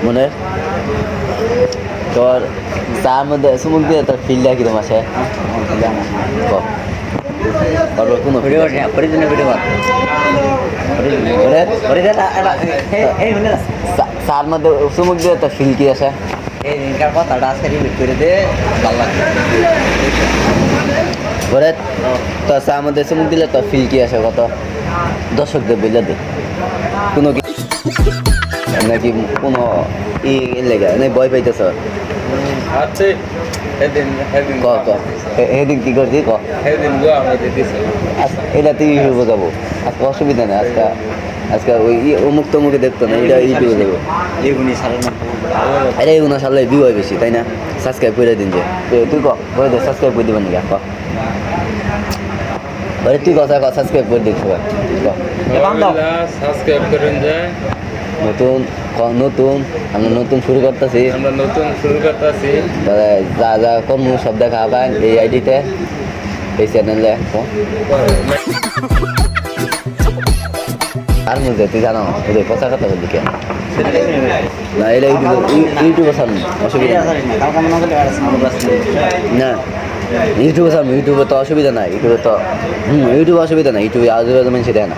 মনে তোর চার মধ্যে চুমুক দিয়ে তোর ফিল্ডটা কিরম আছে কোনো ভিডিও পরিজনের ভিডিও চার মধ্যে চুমুক দিয়ে তোর ফিল কি আছে এই দিনকার কথাটা আজকে রিপিট করে দে ভালো লাগবে ঘরে তো চার মধ্যে চুমুক দিলে তোর ফিল কি আছে কত দর্শকদের বুঝলে দে কোনো নাকি কোনো লেগে নাই ভয় পাইতেছ আছে সেদিন সেদিন ক ক সেদিন কি করছি ক সেদিন গো আমরা দিতেছি এটা তুই ইউটিউবে যাবো আজকে অসুবিধা নেই আজকে আজকে ওই অমুক তমুকে দেখতো না এটা ইউটিউবে যাবো এগুনি সারের মতো আরে এগুলো সারলে ভিউ হয় বেশি তাই না সাবস্ক্রাইব করে দিন যে তুই ক করে দে সাবস্ক্রাইব করে দিবেন নাকি ক আরে তুই কথা সাবস্ক্রাইব করে দিন সবাই সাবস্ক্রাইব করেন যায় নতুন নতুন আমরা নতুন শুরু করতেছি আমরা নতুন শুরু করতেছি যা যা কর্ম সব দেখা পায় এই আইডিতে এই চ্যানেলে আর মধ্যে তুই জানো ওদের পচা কথা বললি কেন না এটা ইউটিউবে সামনে অসুবিধা না ইউটিউবে সামনে ইউটিউবে তো অসুবিধা নাই ইউটিউবে তো ইউটিউবে অসুবিধা নাই ইউটিউবে আজু মানুষ দেয় না